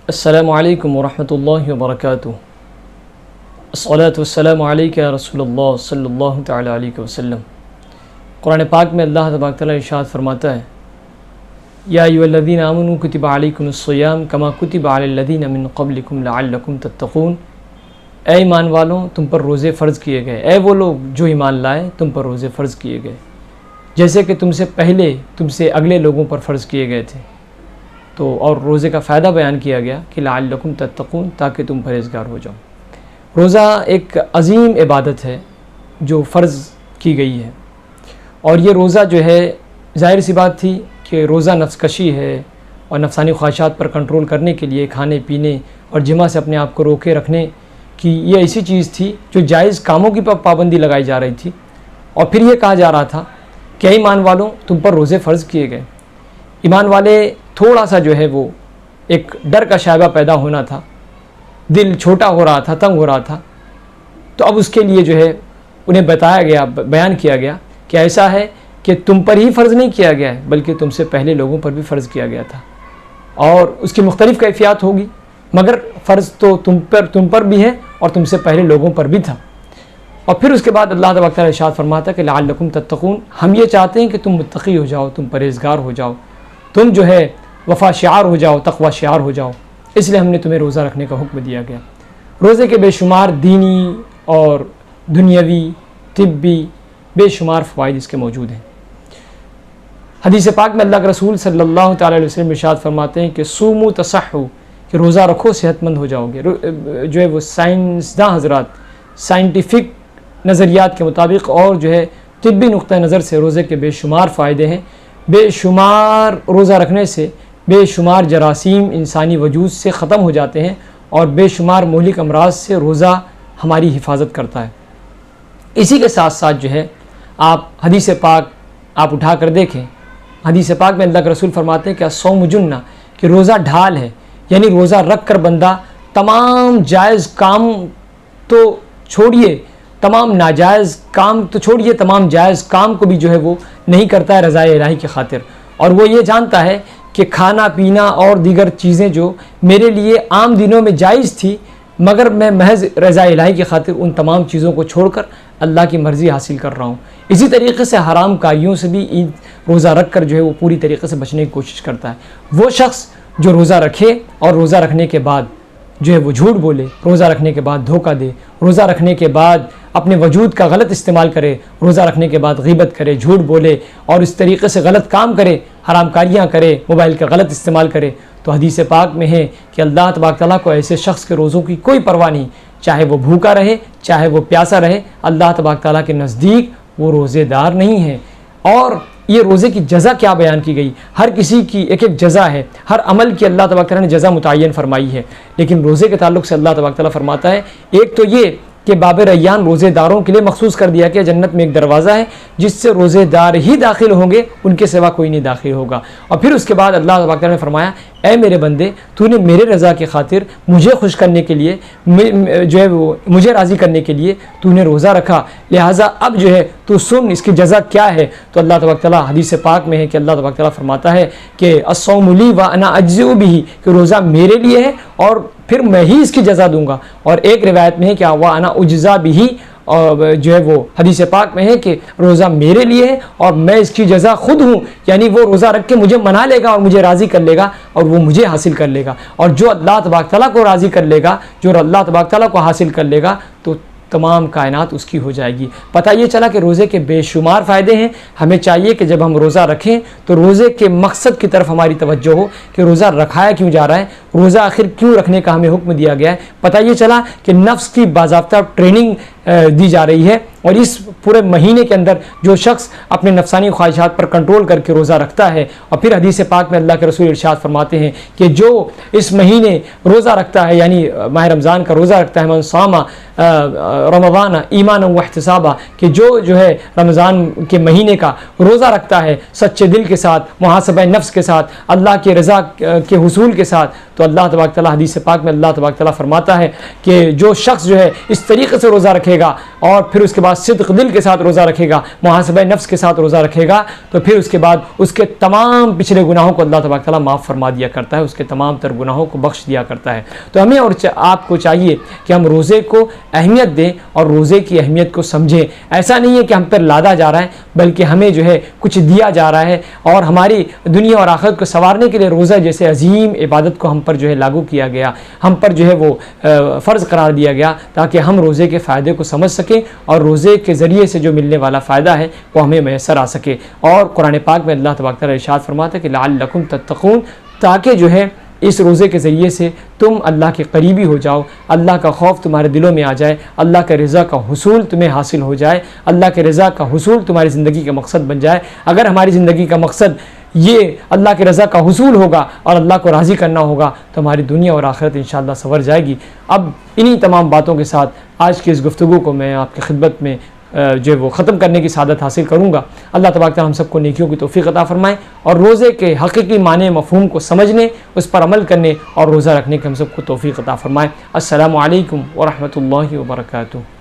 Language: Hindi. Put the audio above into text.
अस्सलामु अलैकुम वरहमतुल्लाहि वबरकातुहू। अस्सलातु वस्सलामु अलैका या रसूलल्लाह सल्लल्लाहु तआला अलैहि वसल्लम। कुरान पाक में अल्लाह तबारक व तआला इरशाद फरमाता है, या अय्युहल्लज़ीना आमनू कुतिबा अलैकुमुस्सियाम कमा कुतिबा अलल्लज़ीना मिन क़ब्लिकुम लअल्लकुम तत्तक़ून। ऐ ईमान वालों, तुम पर रोज़े फ़र्ज़ किए गए। ऐ वो लोग जो ईमान लाए, तुम पर रोज़े फ़र्ज़ किए गए जैसे कि तुमसे अगले लोगों पर फ़र्ज़ किए गए थे। तो और रोज़े का फ़ायदा बयान किया गया कि लअल्लकुम तत्तक़ून, ताकि तुम परहेज़गार हो जाओ। रोज़ा एक अज़ीम इबादत है जो फ़र्ज़ की गई है, और ये रोज़ा जो है, ज़ाहिर सी बात थी कि रोज़ा नफ्सकशी है और नफसानी ख्वाहिशात पर कंट्रोल करने के लिए खाने पीने और जिमा से अपने आप को रोके रखने की ये ऐसी चीज़ थी जो जायज़ कामों की पाबंदी लगाई जा रही थी। और फिर ये कहा जा रहा था कि ईमान वालों, तुम पर रोज़े फ़र्ज़ किए गए। ईमान वाले थोड़ा सा जो है वो एक डर का शायबा पैदा होना था, दिल छोटा हो रहा था, तंग हो रहा था। तो अब उसके लिए जो है उन्हें बताया गया, बयान किया गया कि ऐसा है कि तुम पर ही फ़र्ज़ नहीं किया गया है, बल्कि तुमसे पहले लोगों पर भी फ़र्ज़ किया गया था। और उसकी मुख्तलिफ़ कैफियत होगी, मगर फ़र्ज़ तो तुम पर भी है और तुमसे पहले लोगों पर भी था। और फिर उसके बाद अल्लाह तबारक व तआला इरशाद फरमाता है कि लअल्लकुम तत्तक़ून, हम ये चाहते हैं कि तुम मुत्तक़ी हो जाओ, तुम परहेज़गार हो जाओ, तुम जो है वफ़ा शिआर हो जाओ, तक़वा शिआर हो जाओ। इसलिए हमने तुम्हें रोज़ा रखने का हुक्म दिया गया। रोज़े के बेशुमार दीनी और दुनियावी तिब्बी बेशुमार फ़वाइद इसके मौजूद हैं। हदीस पाक में अल्लाह के रसूल सल्लल्लाहु तआला अलैहि वसल्लम इरशाद फरमाते हैं कि सूमू तसहू, कि रोज़ा रखो सेहतमंद हो जाओगे। जो है वो साइंसदान हज़रात साइंटिफिक नज़रियात के मुताबिक और जो है तिब्बी नुक्ता नज़र से रोज़े के बेशुमार फ़ायदे हैं। बेशुमार रोज़ा रखने से बेशुमार जरासीम इंसानी वजूद से ख़त्म हो जाते हैं और बेशुमार मुहलिक अमराज से रोज़ा हमारी हिफाजत करता है। इसी के साथ साथ जो है आप हदीस पाक आप उठा कर देखें, हदीस पाक में अल्लाह के रसूल फरमाते हैं कि अस्सौम जुन्ना, कि रोज़ा ढाल है, यानी रोज़ा रख कर बंदा तमाम जायज़ काम तो छोड़िए, तमाम नाजायज़ काम तो छोड़िए, तमाम जायज़ काम को भी जो है वो नहीं करता है रज़ाए इलाही की खातिर। और वो ये जानता है कि खाना पीना और दीगर चीज़ें जो मेरे लिए आम दिनों में जायज़ थी, मगर मैं महज रज़ाए इलाही की खातिर उन तमाम चीज़ों को छोड़कर अल्लाह की मर्ज़ी हासिल कर रहा हूँ। इसी तरीक़े से हराम कारियों से भी ईद रोज़ा रख कर जो है वो पूरी तरीक़े से बचने की कोशिश करता है। वो शख्स जो रोज़ा रखे और रोज़ा रखने के बाद जो है वो झूठ बोले, रोज़ा रखने के बाद धोखा दे, रोज़ा रखने के बाद अपने वजूद का गलत इस्तेमाल करे, रोज़ा रखने के बाद ग़ीबत करे, झूठ बोले और इस तरीक़े से गलत काम करे, हराम कारियाँ करे, मोबाइल का गलत इस्तेमाल करे, तो हदीस पाक में है कि अल्लाह तबारक तआला को ऐसे शख्स के रोज़ों की कोई परवाह नहीं, चाहे वो भूखा रहे, चाहे वो प्यासा रहे, अल्लाह तबारक तआला के नज़दीक वो रोज़ेदार नहीं है। और ये रोज़े की जज़ा क्या बयान की गई, हर किसी की एक एक जज़ा है, हर अमल की अल्लाह तबारक तआला ने जज़ा मुतय्यन फरमाई है। लेकिन रोज़े के ताल्लुक़ से अल्लाह तबारक तआला फरमाता है, एक तो ये कि बाब रैयान रोज़ेदारों के लिए मखसूस कर दिया कि जन्नत में एक दरवाज़ा है जिससे रोज़ेदार ही दाखिल होंगे, उनके सिवा कोई नहीं दाखिल होगा। और फिर उसके बाद अल्लाह तबारक तआला ने फरमाया, ऐ मेरे बंदे, तूने मेरे रज़ा की खातिर मुझे खुश करने के लिए, जो है वो मुझे राज़ी करने के लिए तूने रोज़ा रखा, लिहाजा अब जो है तू सुन इसकी जज़ा क्या है। तो अल्लाह तबारक तआला हदीस पाक में है कि अल्लाह तबारक तआला फरमाता है कि अस्सौमु ली व अना अज्ज़िउ बिही, कि रोज़ा मेरे लिए है और फिर मैं ही इसकी जज़ा दूँगा। और एक रिवायत में है कि व अना उज्ज़ा बिही, और जो है वो हदीस पाक में है कि रोज़ा मेरे लिए है और मैं इसकी जज़ा ख़ुद हूँ, यानी वो रोज़ा रख के मुझे मना लेगा और मुझे राज़ी कर लेगा और वो मुझे हासिल कर लेगा। और जो अल्लाह तबारक तआला को राज़ी कर लेगा, जो अल्लाह तबारक तआला को हासिल कर लेगा, तो तमाम कायनात उसकी हो जाएगी। पता ये चला कि रोज़े के बेशुमार फ़ायदे हैं। हमें चाहिए कि जब हम रोज़ा रखें तो रोज़े के मकसद की तरफ हमारी तवज्जो हो कि रोज़ा रखाया क्यों जा रहा है, रोज़ा आखिर क्यों रखने का हमें हुक्म दिया गया है। पता ये चला कि नफ्स की बाज़ाब्ता ट्रेनिंग दी जा रही है, और इस पूरे महीने के अंदर जो शख्स अपने नफसानी ख्वाहिशात पर कंट्रोल करके रोज़ा रखता है, और फिर हदीस पाक में अल्लाह के रसूल इरशाद फरमाते हैं कि जो इस महीने रोज़ा रखता है, यानी माह रमज़ान का रोज़ा रखता है, मन सामा रमज़ान ईमान व इहतिसाबा, कि जो है रमज़ान के महीने का रोज़ा रखता है सच्चे दिल के साथ, मुहासबा नफ्स के साथ, अल्लाह के रज़ा के हुसूल के साथ, तो अल्लाह तबारक तआला हदीस पाक में अल्लाह तबारक तआला फरमाता है कि जो शख्स जो है इस तरीके से रोज़ा रखेगा और फिर उसके बाद सिद्क़ दिल के साथ रोज़ा रखेगा, मुहासबा नफ्स के साथ रोज़ा रखेगा, तो फिर उसके बाद उसके तमाम पिछले गुनाहों को अल्लाह तबारक तआला माफ़ फरमा दिया करता है, उसके तमाम तर गुनाहों को बख्श दिया करता है। तो हमें और आपको चाहिए कि हम रोज़े को अहमियत दें और रोज़े की अहमियत को समझें। ऐसा नहीं है कि हम पर लादा जा रहा है, बल्कि हमें जो है कुछ दिया जा रहा है और हमारी दुनिया और आखिरत को संवारने के लिए रोज़ा जैसे अजीम इबादत को हम पर जो है लागू किया गया, हम पर जो है वो फ़र्ज़ करार दिया गया, ताकि हम रोज़े के फ़ायदे को समझ सकें और रोज़े के ज़रिए से जो मिलने वाला फ़ायदा है वो हमें मैसर आ सके। और कुरान पाक में अल्लाह तबारक तआला इरशाद फरमाता है कि लअल्लकुम तत्तक़ून, ताकि जो है इस रोज़े के ज़रिए से तुम अल्लाह के करीबी हो जाओ, अल्लाह का खौफ तुम्हारे दिलों में आ जाए, अल्लाह के रज़ा का हुसूल तुम्हें हासिल हो जाए, अल्लाह के रज़ा का हुसूल तुम्हारी ज़िंदगी का मकसद बन जाए। अगर हमारी ज़िंदगी का मकसद ये अल्लाह के रज़ा का हुसूल होगा और अल्लाह को राज़ी करना होगा, तो हमारी दुनिया और आखिरत इंशाअल्लाह संवर जाएगी। अब इन्हीं तमाम बातों के साथ आज की इस गुफ्तगू को मैं आपकी खिदमत में जो वो ख़त्म करने की सादत हासिल करूँगा। अल्लाह तबारक तआला हम सबको नेकियों की तौफ़ीक़ अता फ़रमाए और रोज़े के हक़ीक़ी माने मफ़हूम को समझने, उस पर अमल करने और रोज़ा रखने की हम सबको तौफ़ीक़ अता फ़रमाए। अस्सलामु अलैकुम व रहमतुल्लाहि व बरकातुहू।